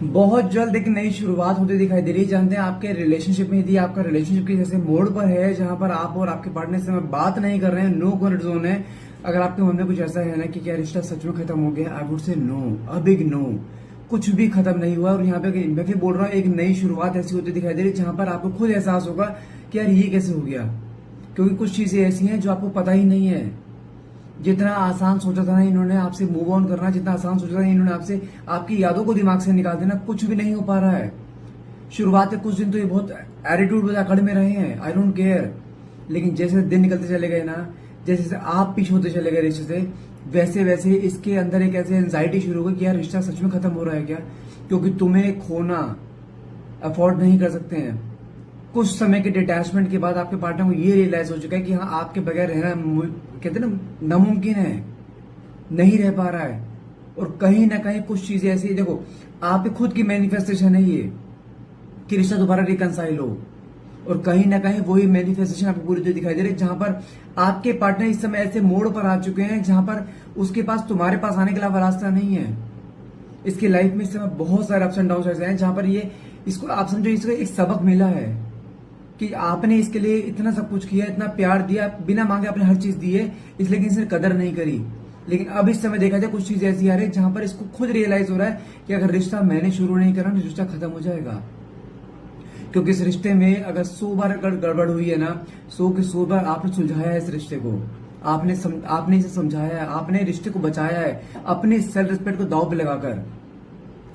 बहुत जल्द एक नई शुरुआत होती दिखाई दे रही है। जानते हैं आपके रिलेशनशिप में, यदि आपका रिलेशनशिप के जैसे मोड़ पर है जहां पर आप और आपके पार्टनर से बात नहीं कर रहे हैं, नो कॉन्फ्लिक्ट जोन है, अगर आपके मन में कुछ ऐसा है ना कि क्या रिश्ता सच में खत्म हो गया, I would say no, a big no. कुछ भी खत्म नहीं हुआ। और यहाँ पे मैं फिर बोल रहा हूँ, एक नई शुरुआत ऐसी होती दिखाई दे रही है जहां पर आपको खुद एहसास होगा कि यार ये कैसे हो गया, क्योंकि कुछ चीजें ऐसी हैं जो आपको पता ही नहीं है। जितना आसान सोचा था ना इन्होंने आपसे मूव ऑन करना, जितना आसान सोचा था इन्होंने आपसे आपकी यादों को दिमाग से निकाल देना, कुछ भी नहीं हो पा रहा है। शुरुआत के कुछ दिन तो ये बहुत एटीट्यूड में अकड़ में रहे हैं, आई डोंट केयर। लेकिन जैसे दिन निकलते चले गए ना, जैसे जैसे आप पीछे होते चले गए रिश्ते से, वैसे वैसे इसके अंदर एक ऐसी एंजाइटी शुरू हो गई कि यार रिश्ता सच में खत्म हो रहा है क्या, क्योंकि तुम्हें खोना अफोर्ड नहीं कर सकते हैं। कुछ समय के डिटैचमेंट के बाद आपके पार्टनर को ये रियलाइज हो चुका है कि हाँ, आपके बगैर रहना कहते हैं ना नामुमकिन है, नहीं रह पा रहा है। और कहीं ना कहीं कुछ चीजें ऐसी, देखो आपकी खुद की मैनिफेस्टेशन है ये कि रिश्ता दोबारा रिकंसाइल हो, और कहीं ना कहीं वही मैनिफेस्टेशन आपको पूरी तरह दिखाई दे रही है जहां पर आपके पार्टनर इस समय ऐसे मोड़ पर आ चुके हैं जहां पर उसके पास तुम्हारे पास आने के अलावा रास्ता नहीं है। इसकी लाइफ में इस समय बहुत सारे अप्स एंड डाउन ऐसे हैं जहां पर ये इसको आप समझो, इसको एक सबक मिला है कि आपने इसके लिए इतना सब कुछ किया, इतना प्यार दिया, बिना मांगे आपने हर चीज दी है, इसलिए इसने कदर नहीं करी। लेकिन अब इस समय देखा जाए कुछ चीजें ऐसी आ रही है जहां पर इसको खुद रियलाइज हो रहा है कि अगर रिश्ता मैंने शुरू नहीं करा तो रिश्ता खत्म हो जाएगा। क्योंकि इस रिश्ते में अगर 100 बार अगर गड़बड़ हुई है ना, 100 के 100 बार आपने सुलझाया है इस रिश्ते को, आपने इसे समझाया है, आपने रिश्ते को बचाया है अपने सेल्फ रिस्पेक्ट को दांव पे लगाकर।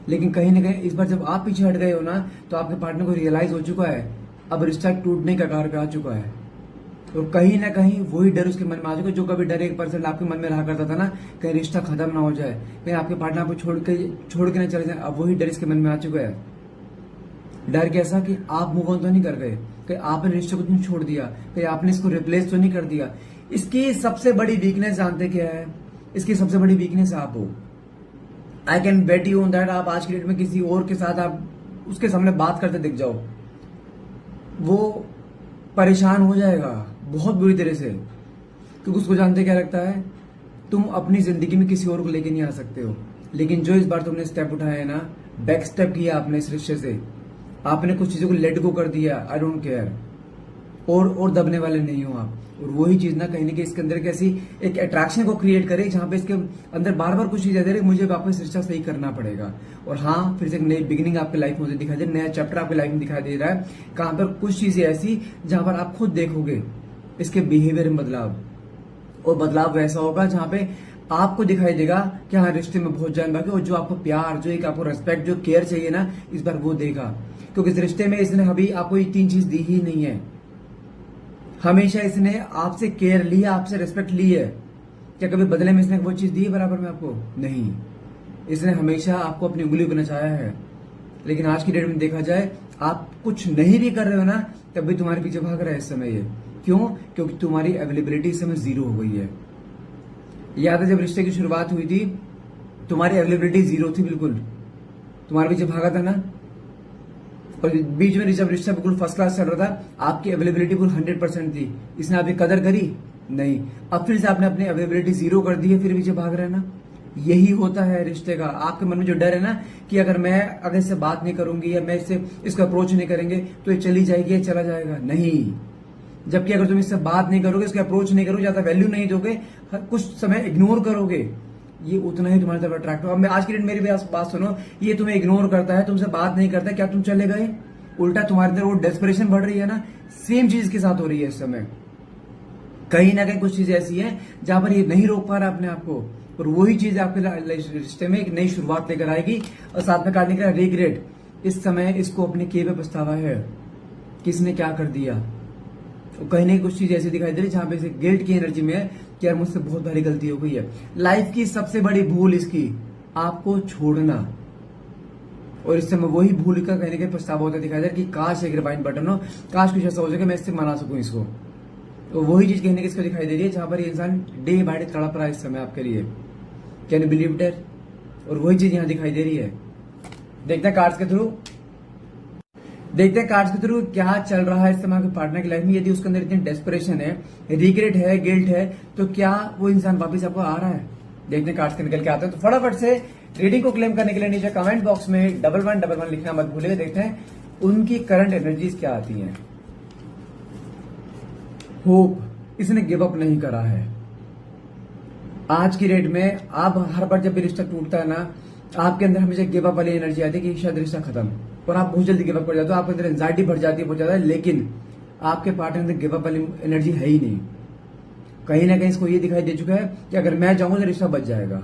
लेकिन कहीं ना कहीं इस बार जब आप पीछे हट गए हो ना, तो आपके पार्टनर को रियलाइज हो चुका है, अब रिश्ता टूटने का कगार पे आ चुका है। और कहीं ना कहीं वही डर उसके मन में आ चुका है, जो कभी डर 1% आपके मन में रहा करता था ना, कहीं रिश्ता खत्म ना हो जाए, कहीं आपके पार्टनर आपको छोड़ के ना चले जाए, अब वही डर इसके मन में आ चुका है। डर कैसा कि आप मूव ऑन तो नहीं कर गए, कहीं आपने रिश्ते को तुम छोड़ दिया, कहीं आपने इसको रिप्लेस तो नहीं कर दिया। इसकी सबसे बड़ी वीकनेस जानते क्या है? इसकी सबसे बड़ी वीकनेस आप हो। I can bet you on that, आप आज की डेट में किसी और के साथ आप उसके सामने बात करते दिख जाओ, वो परेशान हो जाएगा बहुत बुरी तरह से, क्योंकि उसको जानते क्या लगता है, तुम अपनी जिंदगी में किसी और को लेके नहीं आ सकते हो। लेकिन जो इस बार तुमने स्टेप उठाया है ना, बैक स्टेप किया आपने इस रिश्ते से, आपने कुछ चीजों को लेट गो कर दिया, आई डोंट केयर, और दबने वाले नहीं हो आप। और वही चीज ना कहीं ना कहीं इसके अंदर कैसी एक अट्रैक्शन को क्रिएट करे जहां पे इसके अंदर बार बार कुछ चीज आती है, मुझे वापस रिश्ता सही करना पड़ेगा। और हाँ, फिर से एक नई बिगिनिंग आपकी लाइफ में दिखाई दे, नया चैप्टर आपकी लाइफ में दिखाई दे रहा है, कहां पर कुछ चीजें ऐसी जहां पर आप खुद देखोगे इसके बिहेवियर में बदलाव, और बदलाव वैसा होगा जहां पे आपको दिखाई देगा कि हाँ, रिश्ते में बहुत जान बाकी, और जो आपको प्यार, जो एक आपको रेस्पेक्ट, जो केयर चाहिए ना, इस बार वो देगा। क्योंकि इस रिश्ते में इसने अभी आपको ये 3 चीज दी ही नहीं है। हमेशा इसने आपसे केयर ली है, आपसे रेस्पेक्ट ली है। क्या कभी बदले में इसने वो चीज दी है बराबर में आपको? नहीं। इसने हमेशा आपको अपनी उंगली पर नचाया है। लेकिन आज की डेट में देखा जाए, आप कुछ नहीं भी कर रहे हो ना, तब भी तुम्हारे पीछे भाग रहा है इस समय ये। क्यों? क्योंकि तुम्हारी अवेलेबिलिटी इस समय 0 हो गई है। याद है जब रिश्ते की शुरुआत हुई थी, तुम्हारी अवेलेबिलिटी 0 थी, बिल्कुल तुम्हारे पीछे भागा था ना। और बीच में जब रिश्ता बिल्कुल फर्स्ट क्लास चल रहा था, आपकी अवेलेबिलिटी बिल्कुल 100% थी। इसने आपकी कदर करी नहीं, अब फिर से आपने अपनी अवेलेबिलिटी 0 कर दी है, फिर पीछे भाग रहे हैं ना। यही होता है रिश्ते का। आपके मन में जो डर है ना कि अगर इससे बात नहीं करूंगी या मैं इसको अप्रोच नहीं करेंगे तो ये चली जाएगी या चला जाएगा, नहीं। जबकि अगर तुम इससे बात नहीं करोगे, इसके अप्रोच नहीं करोगे, ज्यादा वैल्यू नहीं दोगे, कुछ समय इग्नोर करोगे, ये उतना ही तुम्हारी तरफ अट्रैक्ट हो। अब मैं आज की डेट मेरी बात सुनो, ये तुम्हें इग्नोर करता है, तुमसे बात नहीं करता, क्या तुम चले गए? उल्टा तुम्हारे अंदर वो डेस्परेशन बढ़ रही है ना, सेम चीज के साथ हो रही है इस समय। कहीं ना कहीं कुछ चीजें ऐसी हैं जहां पर ये नहीं रोक पा रहा अपने आप को, और वही चीज आपके रिश्ते में एक नई शुरुआत लेकर आएगी। और साथ में काटने का रिग्रेट, इस समय इसको अपने किए पे पछतावा है, किसने क्या कर दिया। और कहीं ना कुछ चीज ऐसी दिखाई दे रही जहां पे गिल्ट की एनर्जी में है कि यार मुझसे बहुत भारी गलती हो गई है। लाइफ की सबसे बड़ी भूल इसकी आपको छोड़ना, और इस समय वही भूल का कहीं ना कहीं पछतावा होता दिखाई दे रहा है कि काश एक रिवाइंड बटन हो, काश कुछ ऐसा हो जाए कि मैं इससे मना सकूं इसको। तो वही चीज कहीं ना कहीं इसको दिखाई दे रही है जहां पर ये इंसान डे बाय डे तड़प रहा है इस समय आपके लिए। Can you believe it? और वही चीज यहां दिखाई दे रही है। देखते हैं कार्ड्स के थ्रू क्या चल रहा है इस समय आपके पार्टनर की लाइफ में। यदि उसके अंदर इतनी डेस्परेशन है, रिग्रेट है, गिल्ट है, तो क्या वो इंसान वापस आपको आ रहा है? देखते हैं कार्ड्स के निकल के आते हैं। तो फटाफट से रीडिंग को क्लेम करने के लिए नीचे कमेंट बॉक्स में 1111 लिखना मत भूलिएगा। देखते हैं उनकी करंट एनर्जीज क्या आती हैं। होप, इसने गिव अप नहीं करा है। आज की डेट में आप हर बार जब भी रिश्ता टूटता है ना, आपके अंदर हमेशा गिव अप वाली एनर्जी आती है कि शायद रिश्ता खत्म, और आप बहुत जल्दी गिव अप कर जाते हो। आपके अंदर एंजाइटी बढ़ जाती है बहुत ज्यादा, लेकिन आपके पार्टनर अंदर गिव अप वाली एनर्जी है ही नहीं। कहीं ना कहीं इसको ये दिखाई दे चुका है कि अगर मैं जाऊंगा तो रिश्ता बच जाएगा,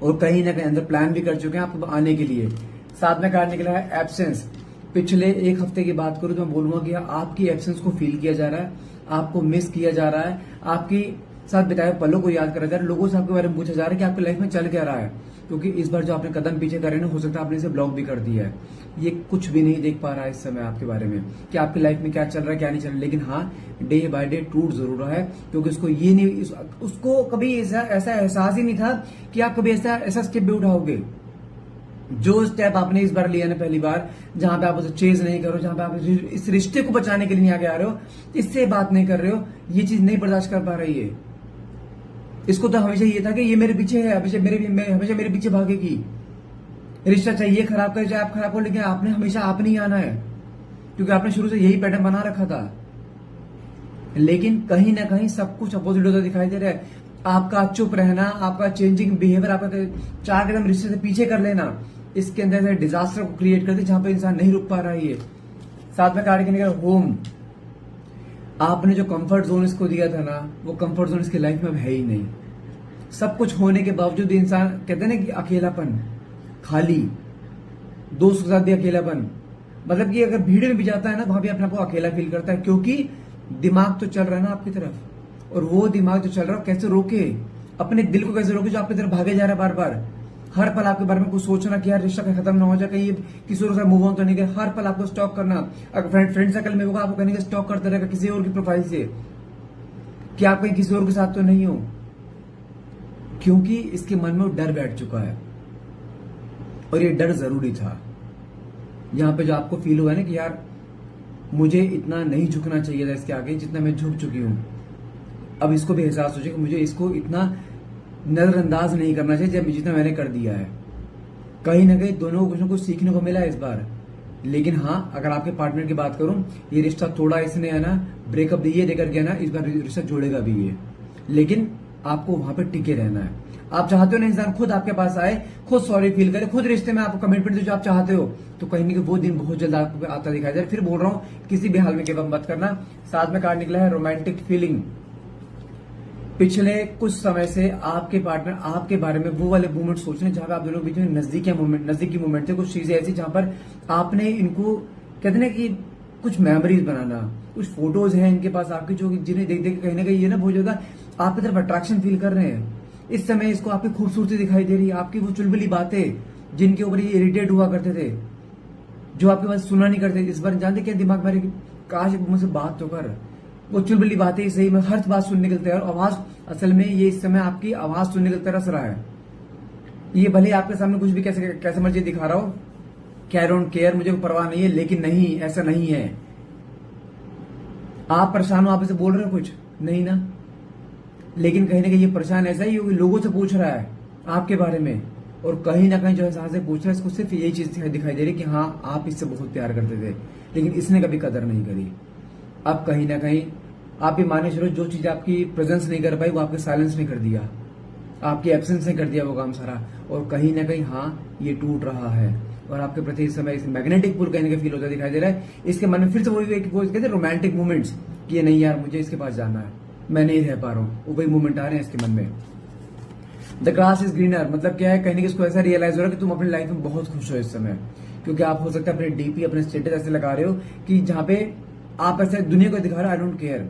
और कहीं ना कहीं अंदर प्लान भी कर चुके हैं आपको आने के लिए। साथ में कार्ड निकला है एब्सेंस। पिछले एक हफ्ते की बात करूं तो मैं बोलूंगा कि आपकी एब्सेंस को फील किया जा रहा है, आपको मिस किया जा रहा है, आपकी साथ बिताए पलों को याद करा जा रहा है, लोगों से आपके बारे में पूछा जा रहा है कि आपकी लाइफ में चल क्या रहा है। क्योंकि इस बार जो आपने कदम पीछे करे ना, हो सकता है आपने इसे ब्लॉक भी कर दिया है। ये कुछ भी नहीं देख पा रहा है इस समय आपके बारे में कि आपकी लाइफ में क्या चल रहा है क्या नहीं चल रहा है। लेकिन हाँ, डे बाय डे टूट जरूर रहा है, क्योंकि उसको ये नहीं, उसको कभी ऐसा एहसास ही नहीं था कि आप कभी ऐसा स्टेप भी उठाओगे। जो स्टेप आपने इस बार लिया ना पहली बार, जहां पे आप उसे चेज नहीं करो, जहां पे आप इस रिश्ते को बचाने के लिए आगे आ रहे हो, इससे बात नहीं कर रहे हो, ये चीज नहीं बर्दाश्त कर पा रही है। इसको तो हमेशा ये था कि ये मेरे पीछे है, हमेशा मेरे पीछे भागेगी। रिश्ता चाहिए खराब करे चाहे आप खराब हो, लेकिन आपने हमेशा आपने ही आना है, क्योंकि आपने शुरू से यही पैटर्न बना रखा था। लेकिन कहीं ना कहीं सब कुछ अपोजिट होता दिखाई दे रहा है। आपका चुप रहना, आपका चेंजिंग बिहेवियर, आपका 4 कदम रिश्ते से पीछे कर लेना, इसके अंदर से डिजास्टर को क्रिएट कर दे जहां पर इंसान नहीं रुक पा रहा है। साथ में कार्ड के निकल होम। आपने जो कंफर्ट जोन इसको दिया था ना, वो कंफर्ट जोन इसकी लाइफ में अब है ही नहीं। सब कुछ होने के बावजूद इंसान कहते हैं ना कि अकेलापन, खाली, दोस्त के साथ भी अकेलापन, मतलब कि अगर भीड़ में भी जाता है ना, वहां भी अपने आप को अकेला फील करता है, क्योंकि दिमाग तो चल रहा है ना आपकी तरफ, और वो दिमाग जो चल रहा है कैसे रोके, अपने दिल को कैसे रोके जो आपकी तरफ भागे जा रहा है बार बार। हर पल आपके बारे में कुछ सोचना कि यार रिश्ता खत्म ना हो जाए, कहीं किसी और से मूव ऑन तो नहीं करे। हर पल आपको स्टॉक करना, अगर फ्रेंड सर्कल में होगा आपको कहने का स्टॉक करते रहेगा किसी और की प्रोफाइल से कि आप कहीं किसी और के साथ तो नहीं हो, क्योंकि इसके मन में डर बैठ चुका है, और ये डर जरूरी था। यहां पे जो आपको फील हुआ है ना कि यार मुझे इतना नहीं झुकना चाहिए था इसके आगे जितना मैं झुक चुकी हूं, अब इसको भी एहसास हो जाए कि मुझे इसको इतना नजरअंदाज नहीं करना चाहिए जितना मैंने कर दिया है। कहीं ना कहीं दोनों को कुछ ना कुछ सीखने को मिला है इस बार। लेकिन हाँ, अगर आपके पार्टनर की बात करूं, ये रिश्ता तोड़ा इसने है ना, ब्रेकअप ये देकर गया ना, इस बार रिश्ता जोड़ेगा भी ये। लेकिन आपको वहां पे टिके रहना है। आप चाहते हो ना इंसान खुद आपके पास आए, खुद सॉरी फील करे, खुद रिश्ते में आपको कमिटमेंट दे जो आप चाहते हो, तो कहीं ना कहीं वो दिन बहुत जल्द आपको आता दिखाई दे। फिर बोल रहा हूं, किसी भी हाल में गिव अप मत करना। साथ में कार्ड निकला है रोमांटिक फीलिंग। पिछले कुछ समय से आपके पार्टनर आपके बारे में वो वाले मूवमेंट सोच रहे हैं जहां पे आप दोनों के बीच में नजदीकी मूवमेंट थे, कुछ चीजें ऐसी जहां पर आपने इनको कहते ना कि कुछ मेमोरीज बनाना, कुछ फोटोज हैं इनके पास आपकी जो जिन्हें देख देख कहीं ना कहीं ये ना बहुत ज्यादा आपकी तरफ अट्रैक्शन फील कर रहे हैं। इस समय इसको आपकी खूबसूरती दिखाई दे रही है, आपकी वो चुलबुली बातें जिनके ऊपर ये इरिटेट हुआ करते थे, जो आपके पास सुना नहीं करते। इस बार जानते क्या दिमाग मेरे, काश मुझसे बात तो कर। वो चुलबुली बातें सही में हर बात सुनने के लिए तैयार, आवाज असल में ये इस समय आपकी आवाज सुनने के लिए तरस रहा है। ये भले आपके सामने कुछ भी कैसे मर्जी दिखा रहा हो, आई डोंट केयर, मुझे परवाह नहीं है, लेकिन नहीं, ऐसा नहीं है। आप परेशान हो, आप इसे बोल रहे हो कुछ नहीं ना, लेकिन कहीं ना कहीं ये परेशान ऐसा ही होगी, लोगों से पूछ रहा है आपके बारे में, और कहीं ना कहीं जो एहसास से पूछ रहा है, इसको सिर्फ यही चीज दिखाई दे रही कि हाँ आप इससे बहुत प्यार करते थे, लेकिन इसने कभी कदर नहीं करी। अब कहीं ना कहीं आप ये माने चलो, जो चीज आपकी प्रेजेंस नहीं कर पाई वो आपके साइलेंस ने कर दिया, आपकी एब्सेंस ने कर दिया वो काम सारा। और कहीं ना कहीं हाँ ये टूट रहा है, और आपके प्रति इस समय मैग्नेटिक पुल कहीं ना कहीं फील होता दिखाई दे रहा है। इसके मन में फिर से वो कहते रोमांटिक मूवमेंट्स कि नहीं यार मुझे इसके पास जाना है, मैं नहीं रह पा रहा हूँ, वो वही मूवमेंट आ रहे हैं इसके मन में। द ग्रास इज ग्रीनर मतलब क्या है, कहीं ना कहीं इसको ऐसा रियलाइज हो रहा है कि तुम अपनी लाइफ में बहुत खुश हो इस समय, क्योंकि आप हो सकता है अपने डीपी अपने स्टेटस ऐसे लगा रहे हो कि जहां पे आप ऐसे दुनिया को दिखा रहे हो आई डोंट केयर,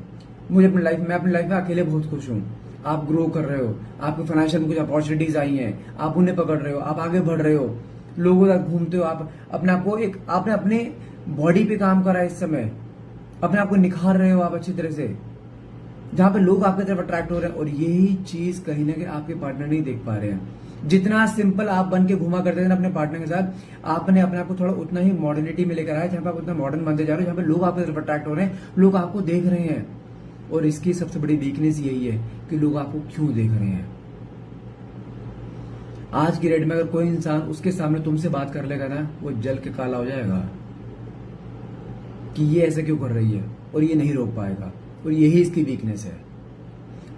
मुझे अपनी लाइफ में अकेले बहुत खुश हूँ। आप ग्रो कर रहे हो, आपके फाइनेंशियल में कुछ अपॉर्चुनिटीज आई हैं, आप उन्हें पकड़ रहे हो, आप आगे बढ़ रहे हो, लोगों तक घूमते हो, आप अपने आप को एक आपने अपने बॉडी पे काम करा है इस समय, अपने आप को निखार रहे हो आप अच्छी तरह से, जहां पे लोग आपकी तरफ अट्रैक्ट हो रहे हैं। और यही चीज कहीं ना कहीं आपके पार्टनर नहीं देख पा रहे हैं। जितना सिंपल आप बन के घुमा करते थे ना अपने पार्टनर के साथ, आपने अपने आप को थोड़ा उतना ही मॉडर्निटी में लेकर आया, जहां पे आप उतना मॉडर्न बनते जा रहे हो, जहां पे लोग आपकी तरफ अट्रैक्ट हो रहे हैं, लोग आपको देख रहे हैं। और इसकी सबसे बड़ी वीकनेस यही है कि लोग आपको क्यों देख रहे हैं। आज की डेट में अगर कोई इंसान उसके सामने तुमसे बात कर लेगा ना, वो जल के काला हो जाएगा कि ये ऐसे क्यों कर रही है, और ये नहीं रोक पाएगा, और यही इसकी वीकनेस है।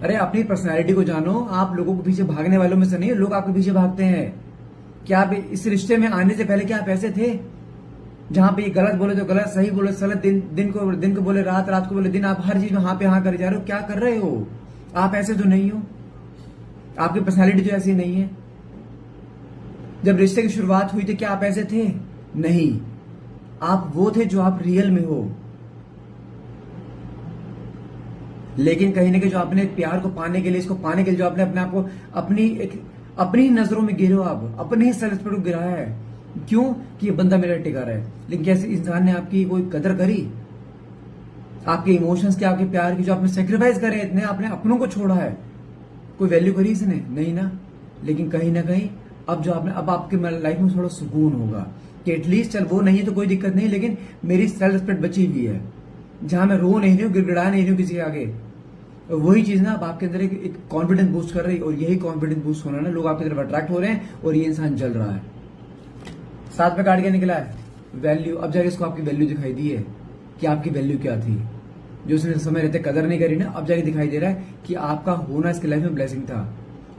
अरे अपनी पर्सनैलिटी को जानो। आप लोगों को पीछे भागने वालों में से नहीं, लोग आपके पीछे भागते हैं। क्या आप इस रिश्ते में आने से पहले क्या आप ऐसे थे, जहां पे ये गलत बोले तो गलत, सही बोले गलत, दिन को बोले रात, रात को बोले दिन, आप हर चीज में हाँ पे हाँ करे जा रहे हो? क्या कर रहे हो आप? ऐसे तो नहीं हो, आपकी पर्सनैलिटी तो ऐसी नहीं है। जब रिश्ते की शुरुआत हुई थी क्या आप ऐसे थे? नहीं, आप वो थे जो आप रियल में हो। लेकिन कहीं ना कहीं जो आपने प्यार को पाने के लिए, इसको पाने के लिए जो आपने अपने आप को अपनी नजरों में गिरो, आप अपने ही सेल्फ रिस्पेक्ट को गिराया है। क्यों? कि ये बंदा मेरा टिका रहा है। लेकिन कैसे इंसान ने आपकी कोई कदर करी? आपके इमोशंस की, आपके प्यार की जो आपने सेक्रीफाइस करे, इतने आपने अपनों को छोड़ा है, कोई वैल्यू करी इसने? नहीं ना। लेकिन कहीं ना कहीं अब आपके लाइफ में थोड़ा सुकून होगा कि एटलीस्ट चल वो नहीं तो कोई दिक्कत नहीं, लेकिन मेरी सेल्फ रिस्पेक्ट बची हुई है, जहां मैं रो नहीं रही हूँ, गिड़गिड़ा नहीं रही हूँ किसी के आगे। वही चीज ना अब आपके अंदर एक कॉन्फिडेंस बूस्ट कर रही है, और यही कॉन्फिडेंस बूस्ट होना ना, लोग आपकी तरफ अट्रैक्ट हो रहे हैं, और ये इंसान जल रहा है। साथ में काट के निकला है वैल्यू। अब जाके इसको आपकी वैल्यू दिखाई दी है कि आपकी वैल्यू क्या थी, जो उसने समय रहते कदर नहीं करी ना, अब जाके दिखाई दे रहा है कि आपका होना इसके लाइफ में ब्लेसिंग था।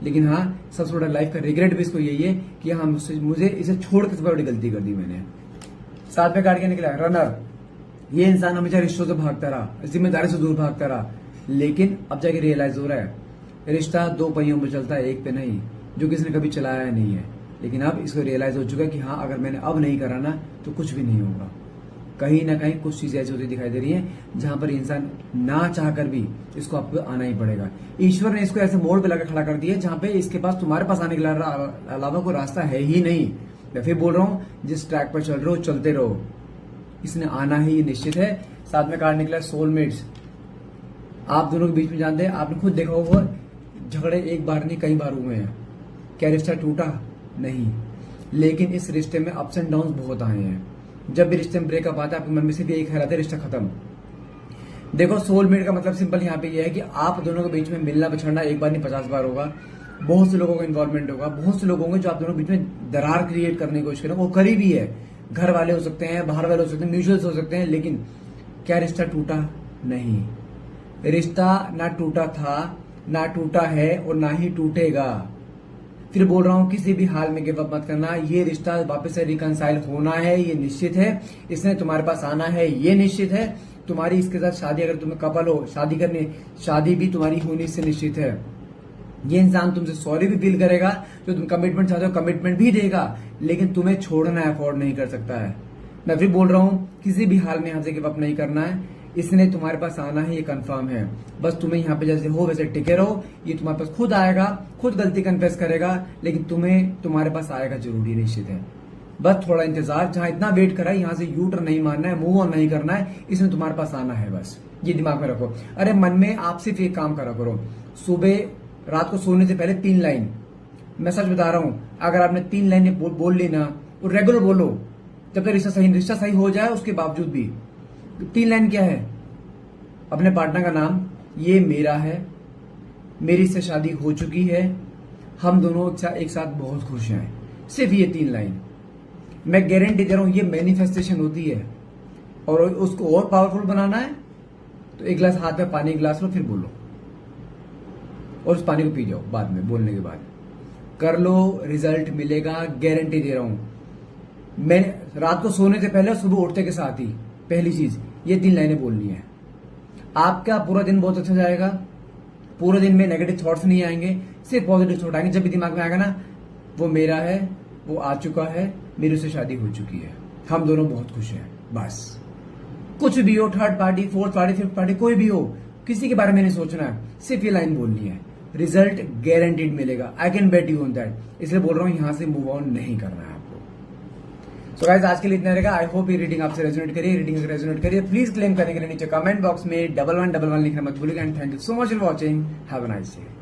लेकिन हाँ, सबसे बड़ा लाइफ का रिग्रेट भी इसको यही है कि हाँ, मुझे इसे छोड़ के सबसे बड़ी गलती कर दी मैंने। साथ में काट के निकला रनर। ये इंसान हमेशा रिश्तों से भागता रहा, जिम्मेदारी से दूर भागता रहा, लेकिन अब जाके रियलाइज हो रहा है रिश्ता दो पहियों पर चलता है, एक पे नहीं, जो किसी ने कभी चलाया नहीं है। लेकिन अब इसको रियलाइज हो चुका है कि हाँ, अगर मैंने अब नहीं करा ना तो कुछ भी नहीं होगा। कहीं ना कहीं कुछ चीजें ऐसी होती दिखाई दे रही हैं जहां पर इंसान ना चाहकर भी इसको आपको आना ही पड़ेगा। ईश्वर ने इसको ऐसे मोड़ पे लगा खड़ा कर दिया जहां पे इसके पास, तुम्हारे पास आने के अलावा कोई रास्ता है ही नहीं। मैं फिर बोल रहा हूँ, जिस ट्रैक पर चल रहे हो चलते रहो, इसने आना ही ये निश्चित है। साथ में कार्ड निकला सोलमेट्स। आप दोनों के बीच में जानते हैं, आपने खुद देखा होगा झगड़े एक बार नहीं कई बार हुए हैं। क्या रिश्ता टूटा? नहीं, लेकिन इस रिश्ते में अप्स एंड डाउन बहुत आए हैं। जब भी रिश्ते में ब्रेकअप आता है, आपके मन में सिर्फ यही ख्याल आता है रिश्ता खत्म। देखो, सोलमेट का मतलब सिंपल यहाँ पे यह है कि आप दोनों के बीच में मिलना बिछड़ना एक बार नहीं 50 बार होगा। बहुत से लोगों का इन्वॉल्वमेंट होगा, बहुत से लोग होंगे जो आप दोनों के बीच में दरार क्रिएट करने की कोशिश करें। वो करी भी है, घर वाले हो सकते हैं, बाहर वाले हो सकते हैं, म्यूचुअल्स हो सकते हैं। लेकिन क्या रिश्ता टूटा? नहीं, रिश्ता ना टूटा था, ना टूटा है, और ना ही टूटेगा। फिर बोल रहा हूं, किसी भी हाल में गिव अप मत करना। ये रिश्ता वापस से रिकंसाइल होना है, ये निश्चित है। इसने तुम्हारे पास आना है, ये निश्चित है। तुम्हारी इसके साथ शादी, अगर तुम्हें कपल हो, शादी भी तुम्हारी होनी से निश्चित है। ये इंसान तुमसे सॉरी भी फील करेगा, जो तुम कमिटमेंट चाहते हो कमिटमेंट भी देगा, लेकिन तुम्हें छोड़ना अफोर्ड नहीं कर सकता है। मैं फिर बोल रहा हूं, किसी भी हाल में यहां से गिव अप नहीं करना है। इसने तुम्हारे पास आना है, ये कंफर्म है। बस तुम्हें यहाँ पे जैसे हो वैसे टिके रहो। ये तुम्हारे पास खुद आएगा, खुद गलती कन्फेस करेगा, लेकिन तुम्हारे पास आएगा जरूरी, निश्चित है। बस थोड़ा इंतजार, जहां इतना वेट करा है, यहाँ से यू टर्न नहीं मारना है, मूव ऑन नहीं करना है, इसमें तुम्हारे पास आना है। बस ये दिमाग में रखो। अरे मन में आप सिर्फ एक काम करा करो, सुबह रात को सोने से पहले 3 लाइन, मैं सच बता रहा हूं, अगर आपने 3 लाइन बोल ली ना, वो रेगुलर बोलो जब तक रिश्ता सही हो जाए। उसके बावजूद भी 3 लाइन क्या है? अपने पार्टनर का नाम, ये मेरा है, मेरी इससे शादी हो चुकी है, हम दोनों एक साथ बहुत खुश हैं। सिर्फ ये 3 लाइन, मैं गारंटी दे रहा हूं, ये मैनिफेस्टेशन होती है। और उसको और पावरफुल बनाना है तो एक गिलास हाथ में पानी, गिलास लो, फिर बोलो, और उस पानी को पी जाओ बाद में, बोलने के बाद कर लो, रिजल्ट मिलेगा, गारंटी दे रहा हूं। मैं रात को सोने से पहले, सुबह उठते के साथ ही पहली चीज ये 3 लाइनें बोलनी है। आपका पूरा दिन बहुत अच्छा जाएगा। पूरे दिन में नेगेटिव थॉट्स नहीं आएंगे, सिर्फ पॉजिटिव थॉट आएंगे। जब भी दिमाग में आएगा ना, वो मेरा है, वो आ चुका है, मेरी उससे शादी हो चुकी है, हम दोनों बहुत खुश हैं। बस कुछ भी हो, third party, fourth party, fifth party, कोई भी हो, किसी के बारे में नहीं सोचना है, सिर्फ ये लाइन बोलनी है, रिजल्ट गारंटीड मिलेगा। I can bet you on that. इसलिए बोल रहा हूं, यहां से मूव ऑन नहीं करना है आपको। सो गाइस, आज के लिए इतना रहेगा। आई होप ये रीडिंग आपसे रेजोनेट करिए। रीडिंग अगर रेजोनेट करिए, प्लीज क्लेम करने के लिए नीचे कमेंट बॉक्स में 1111 लिखना मत भूलिएगा। And thank you so much for watching. Have a nice day.